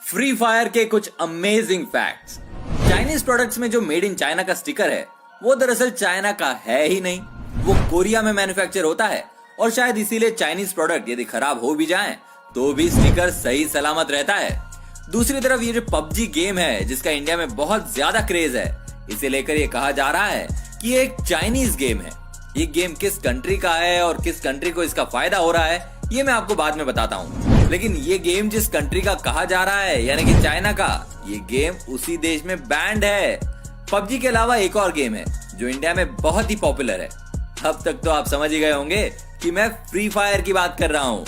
Free fire के कुछ amazing facts. Chinese products में जो मेड इन चाइना का स्टिकर है वो दरअसल चाइना का है ही नहीं, वो कोरिया में मैन्युफैक्चर होता है और शायद इसीलिए चाइनीज प्रोडक्ट यदि खराब हो भी जाएं तो भी स्टिकर सही सलामत रहता है। दूसरी तरफ ये जो पबजी गेम है जिसका इंडिया में बहुत ज्यादा क्रेज है, इसे लेकर ये कहा जा रहा है कि ये एक चाइनीज गेम है। ये गेम किस कंट्री का है और किस कंट्री को इसका फायदा हो रहा है ये मैं आपको बाद में बताता हूँ, लेकिन ये गेम जिस कंट्री का कहा जा रहा है यानी कि चाइना का, ये गेम उसी देश में बैंड है। पबजी के अलावा एक और गेम है जो इंडिया में बहुत ही पॉपुलर है। अब तक तो आप समझ ही गए होंगे कि मैं फ्री फायर की बात कर रहा हूँ।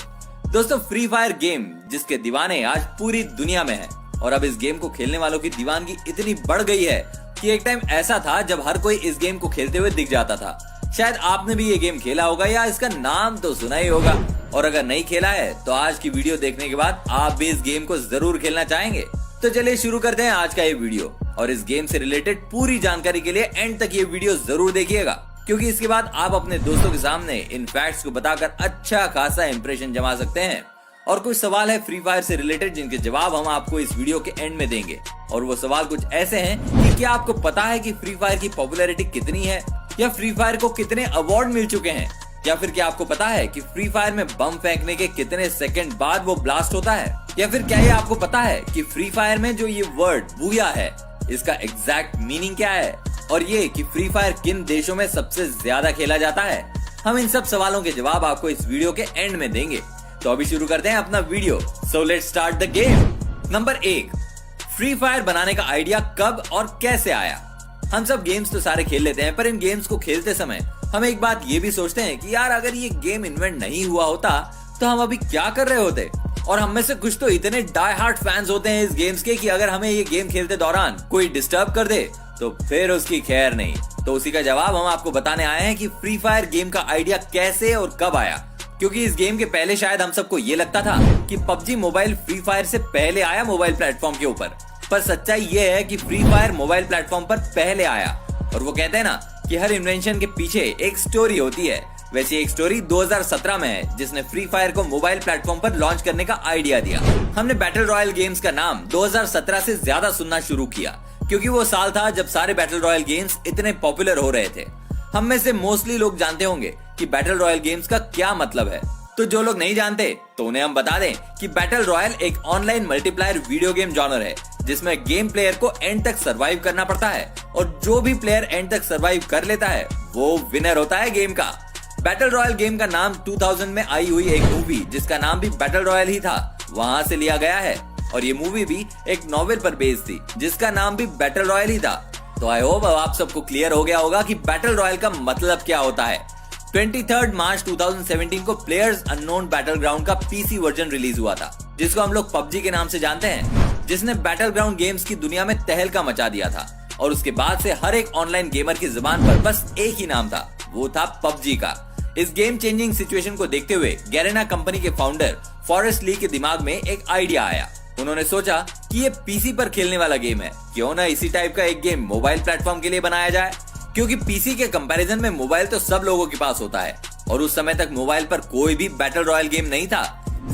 दोस्तों, फ्री फायर गेम जिसके दीवाने आज पूरी दुनिया में है और अब इस गेम को खेलने वालों की दीवानगी इतनी बढ़ गई है कि एक टाइम ऐसा था जब हर कोई इस गेम को खेलते हुए दिख जाता था। शायद आपने भी ये गेम खेला होगा या इसका नाम तो सुना ही होगा, और अगर नहीं खेला है तो आज की वीडियो देखने के बाद आप भी इस गेम को जरूर खेलना चाहेंगे। तो चलिए शुरू करते हैं आज का ये वीडियो, और इस गेम से रिलेटेड पूरी जानकारी के लिए एंड तक ये वीडियो जरूर देखिएगा, क्योंकि इसके बाद आप अपने दोस्तों के सामने इन फैक्ट्स को बताकर अच्छा खासा इंप्रेशन जमा सकते हैं। और कुछ सवाल है फ्री फायर से रिलेटेड जिनके जवाब हम आपको इस वीडियो के एंड में देंगे, और वो सवाल कुछ ऐसे हैं कि क्या आपको पता है कि फ्री फायर की पॉपुलैरिटी कितनी है, या फ्री फायर को कितने अवार्ड मिल चुके हैं, या फिर क्या आपको पता है कि फ्री फायर में बम फेंकने के कितने सेकंड बाद वो ब्लास्ट होता है, या फिर क्या ये आपको पता है कि फ्री फायर में जो ये वर्ड बूया है इसका एग्जैक्ट मीनिंग क्या है, और ये कि फ्री फायर किन देशों में सबसे ज्यादा खेला जाता है। हम इन सब सवालों के जवाब आपको इस वीडियो के एंड में देंगे। तो अभी शुरू करते हैं अपना video. So let's start the game. Number 1, free fire बनाने का आइडिया कब और कैसे आया। हम सब गेम्स तो सारे खेल लेते हैं, पर इन गेम्स को खेलते समय हम एक बात ये भी सोचते हैं कि यार अगर ये गेम इन्वेंट नहीं हुआ होता तो हम अभी क्या कर रहे होते। और हम में से कुछ तो इतने डाई हार्ट फैंस होते हैं इस गेम्स के कि अगर हमें ये गेम खेलते दौरान कोई डिस्टर्ब कर दे तो फिर उसकी खैर नहीं। तो उसी का जवाब हम आपको बताने आए हैं कि फ्री फायर गेम का आइडिया कैसे और कब आया, क्योंकि इस गेम के पहले शायद हम सबको ये लगता था कि पबजी मोबाइल फ्री फायर से पहले आया मोबाइल प्लेटफॉर्म के ऊपर, पर सच्चाई ये है कि फ्री फायर मोबाइल प्लेटफॉर्म पर पहले आया। और वो कहते हैं ना कि हर इन्वेंशन के पीछे एक स्टोरी होती है, वैसे एक स्टोरी 2017 में है जिसने फ्री फायर को मोबाइल प्लेटफॉर्म पर लॉन्च करने का आइडिया दिया। हमने बैटल रॉयल गेम्स का नाम 2017 से ज्यादा सुनना शुरू किया, क्योंकि वो साल था जब सारे बैटल रॉयल गेम्स इतने पॉपुलर हो रहे थे। हम में से मोस्टली लोग जानते होंगे कि बैटल रॉयल गेम्स का क्या मतलब है, तो जो लोग नहीं जानते तो उन्हें हम बता दें कि बैटल रॉयल एक online multiplier video game genre है जिसमें गेम प्लेयर को एंड तक सरवाइव करना पड़ता है, और जो भी प्लेयर एंड तक सरवाइव कर लेता है वो विनर होता है गेम का। बैटल रॉयल गेम का नाम 2000 में आई हुई एक मूवी जिसका नाम भी बैटल रॉयल ही था वहां से लिया गया है, और ये मूवी भी एक नॉवेल पर बेस्ड थी जिसका नाम भी बैटल रॉयल ही था। तो आई होप अब आप सबको क्लियर हो गया होगा कि बैटल रॉयल का मतलब क्या होता है। 23 मार्च 2017 को प्लेयर्स अननोन बैटलग्राउंड का पीसी वर्जन रिलीज हुआ था, जिसको हम लोग पबजी के नाम से जानते हैं, जिसने बैटलग्राउंड गेम्स की दुनिया में तहलका मचा दिया था। और उसके बाद से हर एक ऑनलाइन गेमर की जुबान पर बस एक ही नाम था, वो था पबजी का। इस गेम चेंजिंग सिचुएशन को देखते हुए गैरेना कंपनी के फाउंडर फॉरेस्ट ली के दिमाग में एक आइडिया आया। उन्होंने सोचा कि ये पीसी पर खेलने वाला गेम है, क्यों ना इसी टाइप का एक गेम मोबाइल प्लेटफॉर्म के लिए बनाया जाए, क्योंकि पीसी के कंपैरिजन में मोबाइल तो सब लोगों के पास होता है, और उस समय तक मोबाइल पर कोई भी बैटल रॉयल गेम नहीं था।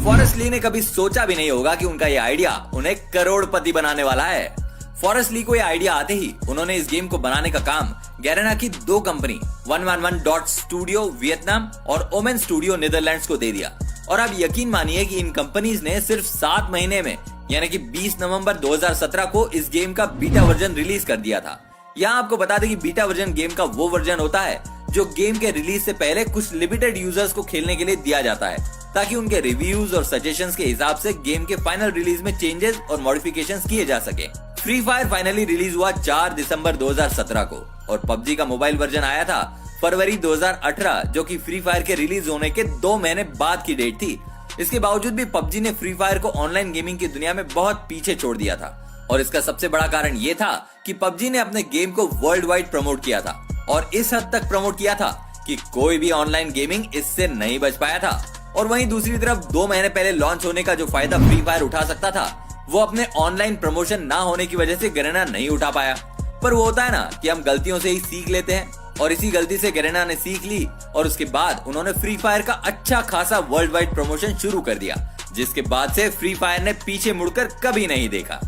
फॉरेस्ट ली ने कभी सोचा भी नहीं होगा कि उनका ये आइडिया उन्हें करोड़पति बनाने वाला है। फॉरेस्ट ली को ये आइडिया आते ही उन्होंने इस गेम को बनाने का काम गैरेना की दो कंपनी 111 डॉट स्टूडियो वियतनाम और ओमेन स्टूडियो नीदरलैंड्स को दे दिया। और आप यकीन मानिए कि इन कंपनीज ने सिर्फ 7 महीने में यानी कि 20 नवंबर 2017 को इस गेम का बीटा वर्जन रिलीज कर दिया था। यहाँ आपको बता दें कि बीटा वर्जन गेम का वो वर्जन होता है जो गेम के रिलीज से पहले कुछ लिमिटेड यूजर्स को खेलने के लिए दिया जाता है, ताकि उनके रिव्यूज और सजेशंस के हिसाब से गेम के फाइनल रिलीज में चेंजेस और मॉडिफिकेशंस किए जा सके। फ्री फायर फाइनली रिलीज हुआ 4 दिसंबर 2017 को, और पबजी का मोबाइल वर्जन आया था फरवरी 2018, जो कि फ्री फायर के रिलीज होने के 2 महीने बाद की डेट थी। इसके बावजूद भी पबजी ने फ्री फायर को ऑनलाइन गेमिंग की दुनिया में बहुत पीछे छोड़ दिया था, और इसका सबसे बड़ा कारण ये था कि पबजी ने अपने गेम को वर्ल्ड वाइड प्रमोट किया था, और इस हद तक प्रमोट किया था कि कोई भी ऑनलाइन गेमिंग इससे नहीं बच पाया था। और वहीं दूसरी तरफ 2 महीने पहले लॉन्च होने का जो फायदा फ्री फायर उठा सकता था वो अपने ऑनलाइन प्रमोशन ना होने की वजह से गैरेना नहीं उठा पाया। पर वो होता है ना कि हम गलतियों से ही सीख लेते हैं, और इसी गलती से गैरेना ने सीख ली, और उसके बाद उन्होंने फ्री फायर का अच्छा खासा वर्ल्ड वाइड प्रमोशन शुरू कर दिया, जिसके बाद से फ्री फायर ने पीछे मुड़कर कभी नहीं देखा।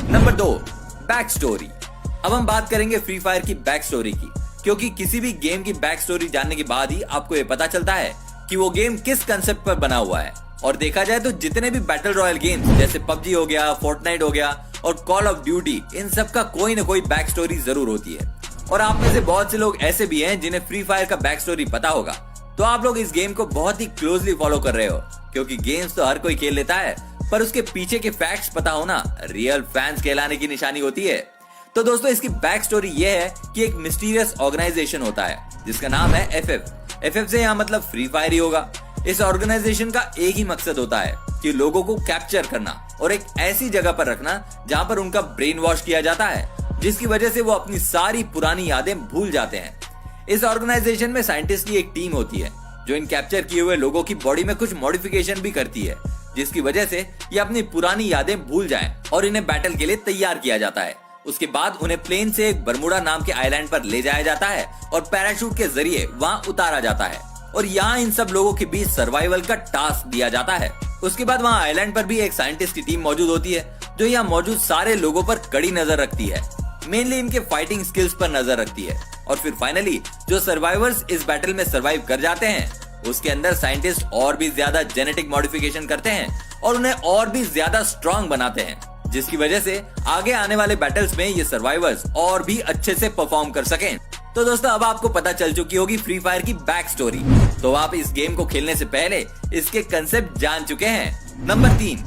Number 2, back story. अब हम बात करेंगे फ्री फायर की बैक स्टोरी की, क्योंकि किसी भी गेम की बैक स्टोरी जानने के बाद ही आपको ये पता चलता है कि वो गेम किस कंसेप्ट पर बना हुआ है। और देखा जाए तो जितने भी बैटल रॉयल गेम्स जैसे पबजी हो गया, फोर्टनाइट हो गया और कॉल ऑफ ड्यूटी, इन सब का कोई ना कोई बैक स्टोरी जरूर होती है। और आप में से बहुत से लोग ऐसे भी हैं जिन्हें फ्री फायर का बैक स्टोरी पता होगा। तो आप लोग इस गेम को बहुत ही क्लोजली फॉलो कर रहे हो, क्योंकि गेम्स तो हर कोई खेल लेता है, पर उसके पीछे के फैक्ट्स पता होना रियल फैंस कहलाने की निशानी होती है। तो दोस्तों, इसकी बैक स्टोरी ये है कि एक मिस्टीरियस ऑर्गेनाइजेशन होता है जिसका नाम है FF से यहाँ मतलब फ्री फायर ही होगा। इस ऑर्गेनाइजेशन का एक ही मकसद होता है कि लोगों को कैप्चर करना और एक ऐसी जगह पर रखना जहाँ पर उनका ब्रेन वॉश किया जाता है, जिसकी वजह से वो अपनी सारी पुरानी यादें भूल जाते हैं। इस ऑर्गेनाइजेशन में साइंटिस्ट की एक टीम होती है जो इन कैप्चर किए हुए लोगों की बॉडी में कुछ मॉडिफिकेशन भी करती है, जिसकी वजह से ये अपनी पुरानी यादें भूल जाएं और इन्हें बैटल के लिए तैयार किया जाता है। उसके बाद उन्हें प्लेन से एक बरमूडा नाम के आइलैंड पर ले जाया जाता है और पैराशूट के जरिए वहां उतारा जाता है और यहाँ इन सब लोगों के बीच सर्वाइवल का टास्क दिया जाता है। उसके बाद वहाँ आइलैंड पर भी एक साइंटिस्ट की टीम मौजूद होती है जो यहाँ मौजूद सारे लोगों पर कड़ी नजर रखती है, मेनली इनके फाइटिंग स्किल्स पर नजर रखती है। और फिर फाइनली जो सर्वाइवर्स इस बैटल में सर्वाइव कर जाते हैं, उसके अंदर साइंटिस्ट और भी ज्यादा जेनेटिक मॉडिफिकेशन करते हैं और उन्हें और भी ज्यादा स्ट्रॉन्ग बनाते हैं, जिसकी वजह से आगे आने वाले बैटल्स में ये सर्वाइवर्स और भी अच्छे से परफॉर्म कर सकें। तो दोस्तों, अब आपको पता चल चुकी होगी फ्री फायर की बैक स्टोरी, तो आप इस गेम को खेलने से पहले इसके कंसेप्ट जान चुके हैं। नंबर 3,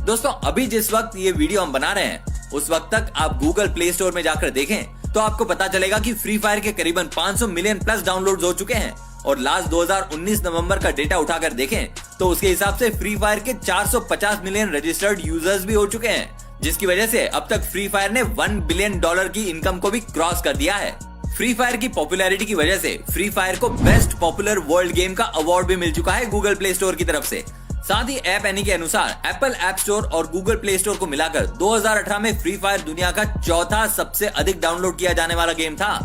दोस्तों, अभी जिस वक्त ये वीडियो हम बना रहे हैं उस वक्त तक आप गूगल प्ले स्टोर में जाकर देखें तो आपको पता चलेगा कि फ्री फायर के करीबन 500 मिलियन प्लस डाउनलोड्स हो चुके हैं। और लास्ट 2019 नवंबर का डेटा उठाकर देखें तो उसके हिसाब से फ्री फायर के 450 मिलियन रजिस्टर्ड यूजर्स भी हो चुके हैं, जिसकी वजह से अब तक फ्री फायर ने $1 बिलियन की इनकम को भी क्रॉस कर दिया है। फ्री फायर की पॉपुलैरिटी की वजह से फ्री फायर को बेस्ट पॉपुलर वर्ल्ड गेम का अवार्ड भी मिल चुका है गूगल प्ले स्टोर की तरफ से। साथ ही ऐप एनी के अनुसार एप्पल ऐप स्टोर और गूगल प्ले स्टोर को मिलाकर 2018 में फ्री फायर दुनिया का चौथा सबसे अधिक डाउनलोड किया जाने वाला गेम था।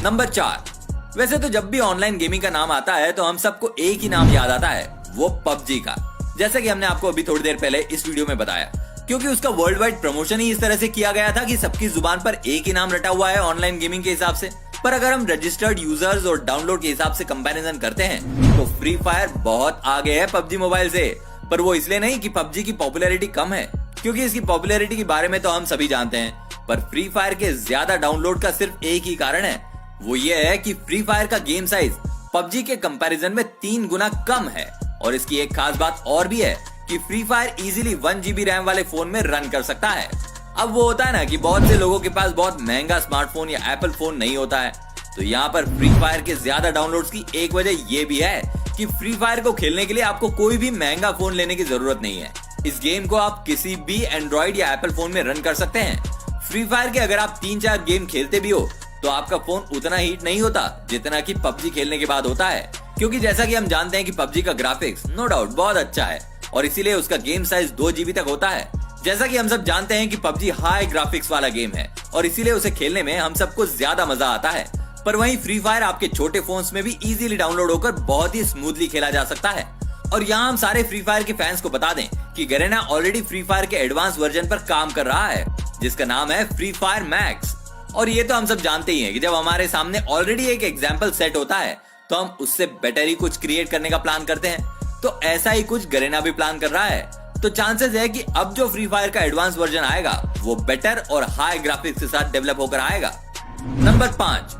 नंबर 4, वैसे तो जब भी ऑनलाइन गेमिंग का नाम आता है तो हम सबको एक ही नाम याद आता है, वो पबजी का, जैसा कि हमने आपको अभी थोड़ी देर पहले इस वीडियो में बताया, क्योंकि उसका वर्ल्ड वाइड प्रमोशन ही इस तरह से किया गया था कि सबकी जुबान पर एक ही नाम रटा हुआ है ऑनलाइन गेमिंग के हिसाब से। पर अगर हम रजिस्टर्ड यूजर्स और डाउनलोड के हिसाब से कंपैरिजन करते हैं तो फ्री फायर बहुत आगे है पबजी मोबाइल से। पर वो इसलिए नहीं कि पबजी की पॉपुलैरिटी कम है, क्योंकि इसकी पॉपुलैरिटी के बारे में तो हम सभी जानते हैं, पर फ्री फायर के ज्यादा डाउनलोड का सिर्फ एक ही कारण है, वो ये है कि फ्री फायर का गेम साइज पबजी के कंपैरिजन में 3 गुना कम है। और इसकी एक खास बात और भी है कि free fire easily 1 GB RAM वाले फोन में रन कर सकता है। अब वो होता है ना कि बहुत से लोगों के पास बहुत महंगा स्मार्टफोन या एप्पल फोन नहीं होता है, तो यहाँ पर फ्री फायर के ज्यादा डाउनलोड्स की एक वजह ये भी है कि फ्री फायर को खेलने के लिए आपको कोई भी महंगा फोन लेने की जरूरत नहीं है। इस गेम को आप किसी भी एंड्रॉइड या एप्पल फोन में रन कर सकते हैं। फ्री फायर के अगर आप 3-4 गेम खेलते भी हो तो आपका फोन उतना हीट नहीं होता जितना कि पबजी खेलने के बाद होता है, क्योंकि जैसा कि हम जानते हैं कि पबजी का ग्राफिक्स नो डाउट बहुत अच्छा है और इसीलिए उसका गेम साइज 2 GB तक होता है। जैसा कि हम सब जानते हैं कि पबजी हाई ग्राफिक्स वाला गेम है और इसीलिए उसे खेलने में हम सबको ज्यादा मजा आता है। पर वहीं फ्री फायर आपके छोटे फोन्स में भी इजीली डाउनलोड होकर बहुत ही स्मूथली खेला जा सकता है। और यहाँ हम सारे फ्री फायर के फैंस को बता दें कि गैरेना ऑलरेडी फ्री फायर के एडवांस वर्जन पर काम कर रहा है, जिसका नाम है फ्री फायर मैक्स। और ये तो हम सब जानते ही हैं कि जब हमारे सामने ऑलरेडी एक एग्जाम्पल सेट होता है तो हम उससे बेटर ही कुछ क्रिएट करने का प्लान करते हैं। तो ऐसा ही कुछ गैरेना भी प्लान कर रहा है। तो चांसेस है कि अब जो फ्री फायर का एडवांस वर्जन आएगा वो बेटर और हाई ग्राफिक्स के साथ डेवलप होकर आएगा। नंबर 5,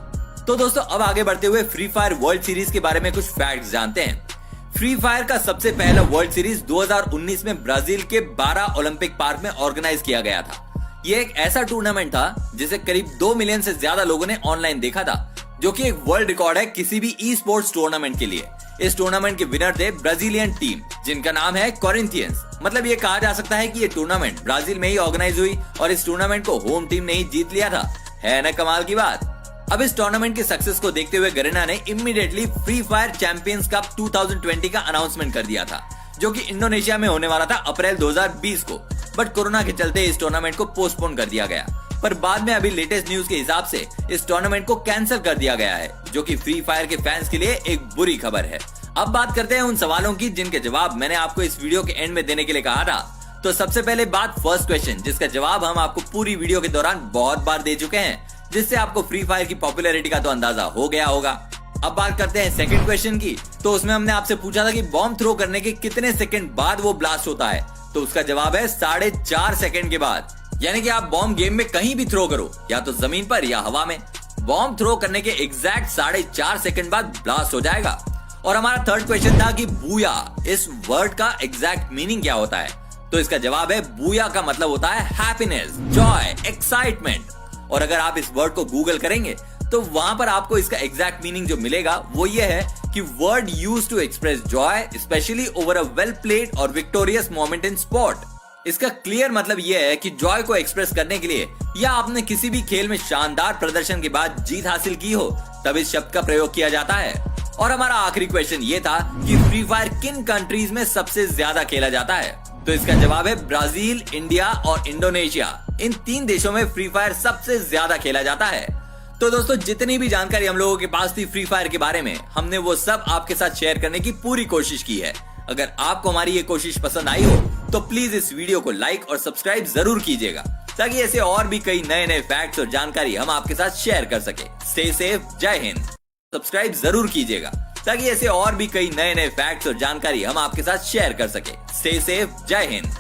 तो दोस्तों अब आगे बढ़ते हुए फ्री फायर वर्ल्ड सीरीज के बारे में कुछ फैक्ट्स जानते हैं। फ्री फायर का सबसे पहला वर्ल्ड सीरीज 2019 में ब्राजील के 12 ओलंपिक पार्क में ऑर्गेनाइज किया गया था। ये एक ऐसा टूर्नामेंट था जिसे करीब 2 मिलियन से ज्यादा लोगों ने ऑनलाइन देखा था, जो कि एक वर्ल्ड रिकॉर्ड है किसी भी ई स्पोर्ट्स टूर्नामेंट के लिए। इस टूर्नामेंट के विनर थे ब्राजीलियन टीम, जिनका नाम है कोरिंथियंस। मतलब ये कहा जा सकता है कि ये टूर्नामेंट ब्राजील में ही ऑर्गेनाइज हुई और इस टूर्नामेंट को होम टीम ने ही जीत लिया था। है ना कमाल की बात। अब इस टूर्नामेंट के सक्सेस को देखते हुए गैरेना ने immediately free fire champions cup 2020 का अनाउंसमेंट कर दिया था, जो कि इंडोनेशिया में होने वाला था अप्रैल 2020 को। बट कोरोना के चलते इस टूर्नामेंट को पोस्टपोन कर दिया गया। पर बाद में अभी लेटेस्ट न्यूज के हिसाब से इस टूर्नामेंट को कैंसिल कर दिया गया है, जो कि फ्री फायर के फैंस के लिए एक बुरी खबर है। अब बात करते हैं उन सवालों की जिनके जवाब मैंने आपको इस वीडियो के एंड में देने के लिए कहा था। तो सबसे पहले बात फर्स्ट क्वेश्चन, जिसका जवाब हम आपको पूरी वीडियो के दौरान बहुत बार दे चुके हैं, जिससे आपको फ्री फायर की पॉपुलैरिटी का तो अंदाजा हो गया होगा। अब बात करते हैं सेकंड क्वेश्चन की। तो उसमें हमने आपसे पूछा था कि बॉम्ब थ्रो करने के कितने सेकंड बाद वो ब्लास्ट होता है। तो उसका जवाब है 4.5 सेकंड के बाद। यानी कि आप बॉम्ब गेम में कहीं भी थ्रो करो, या तो जमीन पर या हवा में, बॉम्ब थ्रो करने के एग्जैक्ट 4.5 सेकंड बाद ब्लास्ट हो जाएगा। और हमारा थर्ड क्वेश्चन था कि बूया, इस वर्ड का एग्जैक्ट मीनिंग क्या होता है। तो इसका जवाब है बूया का मतलब होता है हैप्पीनेस, जॉय, एक्साइटमेंट। और अगर आप इस वर्ड को गूगल करेंगे तो वहां पर आपको इसका एग्जैक्ट मीनिंग जो मिलेगा वो ये है कि word used to express joy specially over a well played or victorious moment in sport. इसका क्लियर मतलब यह है कि जॉय को एक्सप्रेस करने के लिए या आपने किसी भी खेल में शानदार प्रदर्शन के बाद जीत हासिल की हो, तब इस शब्द का प्रयोग किया जाता है। और हमारा आखिरी क्वेश्चन ये था कि फ्री फायर किन कंट्रीज में सबसे ज्यादा खेला जाता है। तो इसका जवाब है ब्राजील, इंडिया और इंडोनेशिया। इन 3 देशों में फ्री फायर सबसे ज्यादा खेला जाता है। तो दोस्तों, जितनी भी जानकारी हम लोगों के पास थी फ्री फायर के बारे में, हमने वो सब आपके साथ शेयर करने की पूरी कोशिश की है। अगर आपको हमारी ये कोशिश पसंद आई हो तो प्लीज इस वीडियो को लाइक और सब्सक्राइब जरूर कीजिएगा, ताकि ऐसे और भी कई नए नए फैक्ट्स और जानकारी हम आपके साथ शेयर कर सके। स्टे सेफ, जय हिंद। सब्सक्राइब जरूर कीजिएगा, ताकि ऐसे और भी कई नए नए फैक्ट्स और जानकारी हम आपके साथ शेयर कर सके। स्टे सेफ, जय हिंद।